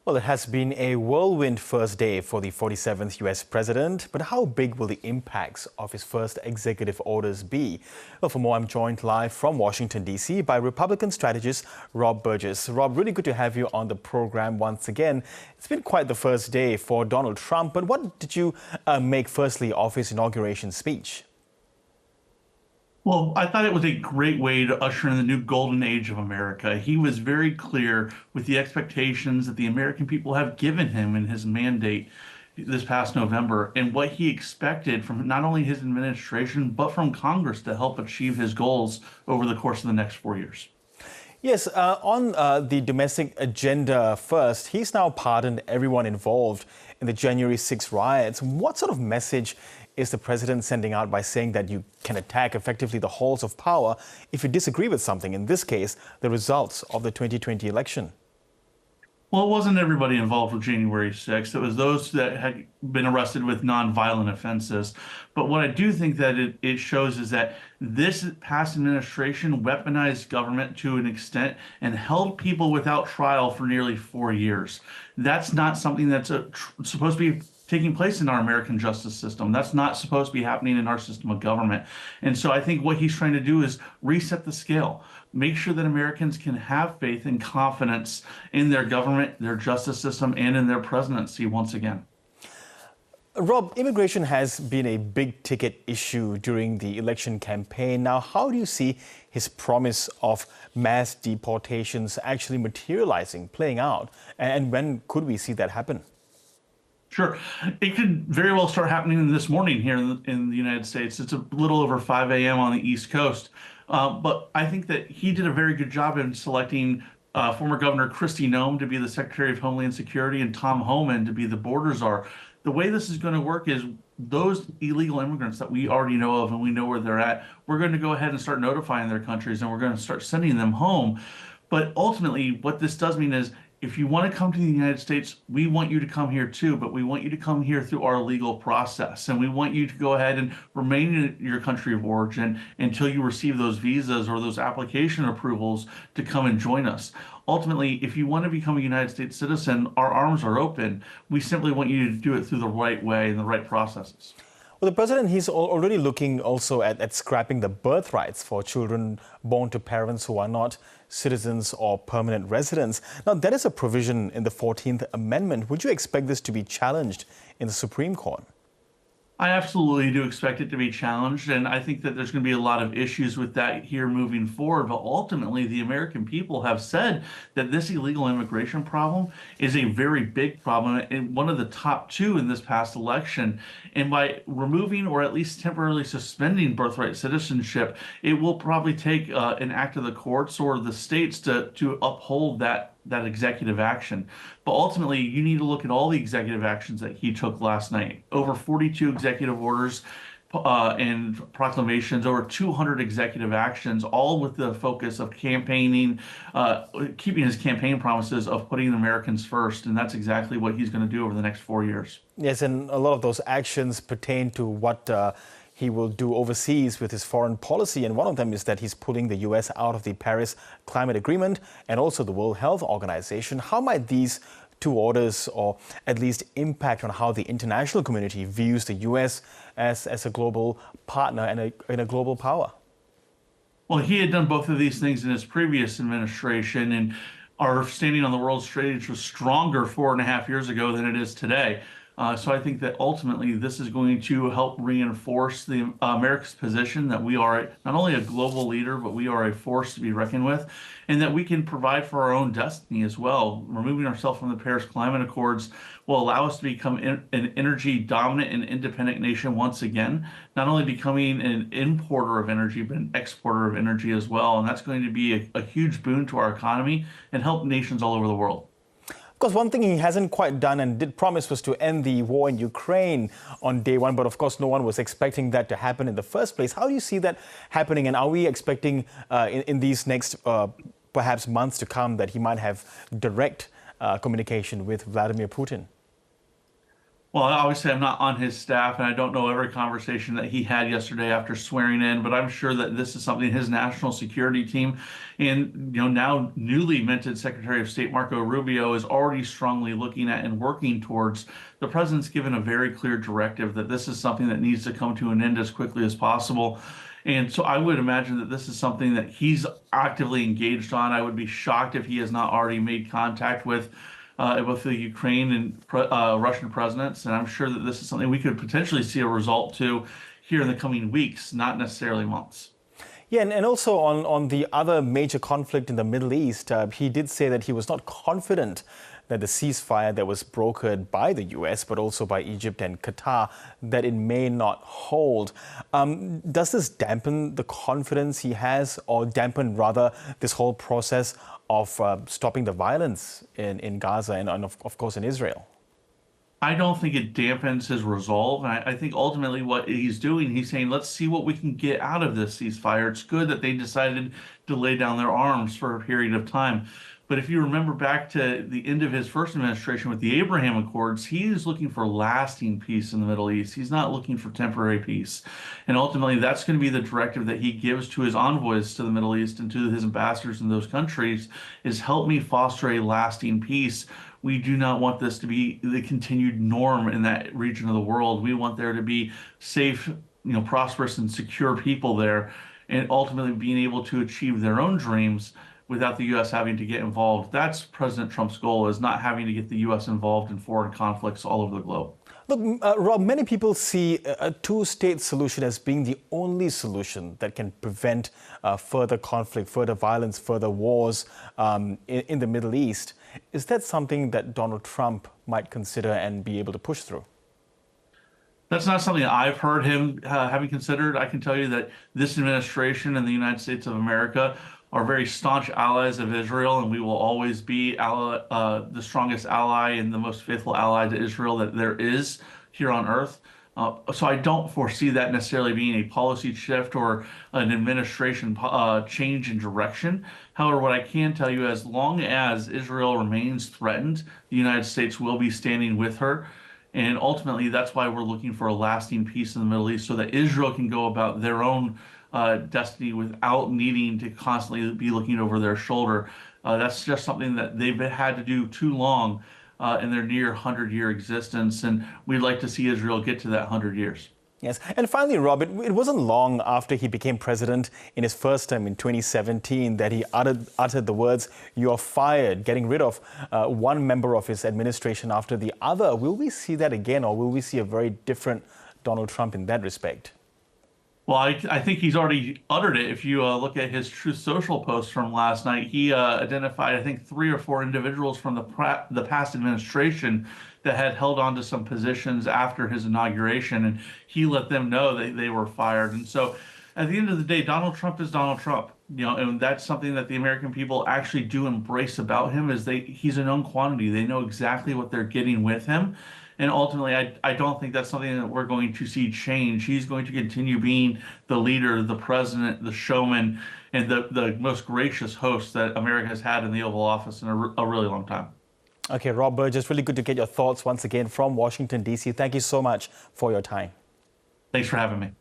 Well, it has been a whirlwind first day for the 47th U.S. president, but how big will the impacts of his first executive orders be? Well, for more, I'm joined live from Washington, D.C. by Republican strategist Rob Burgess. Rob, really good to have you on the program once again. It's been quite the first day for Donald Trump, but what did you make firstly of his inauguration speech? Well, I thought it was a great way to usher in the new golden age of America. He was very clear with the expectations that the American people have given him in his mandate this past November and what he expected from not only his administration, but from Congress to help achieve his goals over the course of the next 4 years. Yes, on the domestic agenda first, he's now pardoned everyone involved in the January 6 riots. What sort of message is the president sending out by saying that you can attack effectively the halls of power if you disagree with something, in this case, the results of the 2020 election? Well, it wasn't everybody involved with January 6th. It was those that had been arrested with nonviolent offenses. But what I do think that it shows is that this past administration weaponized government to an extent and held people without trial for nearly 4 years. That's not something that's supposed to be taking place in our American justice system. That's not supposed to be happening in our system of government. And so I think what he's trying to do is reset the scale, make sure that Americans can have faith and confidence in their government, their justice system, and in their presidency once again. Rob, immigration has been a big ticket issue during the election campaign. Now, how do you see his promise of mass deportations actually materializing, playing out? And when could we see that happen? Sure. It could very well start happening this morning here in the United States. It's a little over 5 a.m. on the East Coast. But I think that he did a very good job in selecting former Governor Kristi Noem to be the Secretary of Homeland Security and Tom Homan to be the border czar. The way this is going to work is those illegal immigrants that we already know of and we know where they're at, we're going to go ahead and start notifying their countries and we're going to start sending them home. But ultimately, what this does mean is if you want to come to the United States, we want you to come here too, but we want you to come here through our legal process. And we want you to go ahead and remain in your country of origin until you receive those visas or those application approvals to come and join us. Ultimately, if you want to become a United States citizen, our arms are open. We simply want you to do it through the right way and the right processes. Well, the president, he's already looking also at scrapping the birthrights for children born to parents who are not citizens or permanent residents. Now, that is a provision in the 14th Amendment. Would you expect this to be challenged in the Supreme Court? I absolutely do expect it to be challenged, and I think that there's going to be a lot of issues with that here moving forward. But ultimately, the American people have said that this illegal immigration problem is a very big problem and one of the top two in this past election. And by removing or at least temporarily suspending birthright citizenship, it will probably take an act of the courts or the states to uphold that executive action. But ultimately, you need to look at all the executive actions that he took last night. Over 42 executive orders and proclamations, over 200 executive actions, all with the focus of campaigning, keeping his campaign promises of putting Americans first. And that's exactly what he's going to do over the next 4 years. Yes, and a lot of those actions pertain to what he will do overseas with his foreign policy. And one of them is that he's pulling the U.S. out of the Paris Climate Agreement and also the World Health Organization. How might these two orders, or at least impact on how the international community views the U.S. as a global partner and a global power? Well, he had done both of these things in his previous administration, and our standing on the world stage was stronger 4.5 years ago than it is today. So I think that ultimately this is going to help reinforce America's position that we are not only a global leader, but we are a force to be reckoned with, and that we can provide for our own destiny as well. Removing ourselves from the Paris Climate Accords will allow us to become an energy dominant and independent nation once again, not only becoming an importer of energy, but an exporter of energy as well. And that's going to be a huge boon to our economy and help nations all over the world. Of course, one thing he hasn't quite done and did promise was to end the war in Ukraine on day one. But of course, no one was expecting that to happen in the first place. How do you see that happening? And are we expecting in these next perhaps months to come that he might have direct communication with Vladimir Putin? Well, obviously, I'm not on his staff, and I don't know every conversation that he had yesterday after swearing in, but I'm sure that this is something his national security team and now newly minted Secretary of State Marco Rubio is already strongly looking at and working towards. The president's given a very clear directive that this is something that needs to come to an end as quickly as possible. And so I would imagine that this is something that he's actively engaged on. I would be shocked if he has not already made contact with the Ukraine and Russian presidents. And I'm sure that this is something we could potentially see a result to here in the coming weeks, not necessarily months. Yeah, and also on the other major conflict in the Middle East, he did say that he was not confident that the ceasefire that was brokered by the US, but also by Egypt and Qatar, that it may not hold. Does this dampen the confidence he has, or dampen rather this whole process of stopping the violence in Gaza and of course in Israel? I don't think it dampens his resolve. And I think ultimately what he's doing, he's saying, let's see what we can get out of this ceasefire. It's good that they decided to lay down their arms for a period of time. But if you remember back to the end of his first administration with the Abraham Accords, he is looking for lasting peace in the Middle East. He's not looking for temporary peace. And ultimately, that's going to be the directive that he gives to his envoys to the Middle East and to his ambassadors in those countries is help me foster a lasting peace. We do not want this to be the continued norm in that region of the world. We want there to be safe, prosperous and secure people there, and ultimately being able to achieve their own dreams without the U.S. having to get involved. That's President Trump's goal, is not having to get the U.S. involved in foreign conflicts all over the globe. Look, Rob, many people see a two-state solution as being the only solution that can prevent further conflict, further violence, further wars in the Middle East. Is that something that Donald Trump might consider and be able to push through? That's not something I've heard him having considered. I can tell you that this administration and the United States of America are very staunch allies of Israel, and we will always be the strongest ally and the most faithful ally to Israel that there is here on earth. So I don't foresee that necessarily being a policy shift or an administration change in direction. However, what I can tell you, as long as Israel remains threatened, the United States will be standing with her. And ultimately, that's why we're looking for a lasting peace in the Middle East so that Israel can go about their own destiny without needing to constantly be looking over their shoulder. That's just something that they've had to do too long in their near 100-year existence, and we'd like to see Israel get to that 100 years. Yes, and finally, Rob, it wasn't long after he became president in his first term in 2017 that he uttered the words, "You are fired," getting rid of one member of his administration after the other. Will we see that again, or will we see a very different Donald Trump in that respect? Well, I think he's already uttered it. If you look at his Truth Social post from last night, he identified, I think, 3 or 4 individuals from the past administration that had held on to some positions after his inauguration, and he let them know that they were fired. And so at the end of the day, Donald Trump is Donald Trump, and that's something that the American people actually do embrace about him, is he's a known quantity. They know exactly what they're getting with him. And ultimately, I don't think that's something that we're going to see change. He's going to continue being the leader, the president, the showman, and the most gracious host that America has had in the Oval Office in a really long time. Okay, Rob Burgess, really good to get your thoughts once again from Washington, D.C. Thank you so much for your time. Thanks for having me.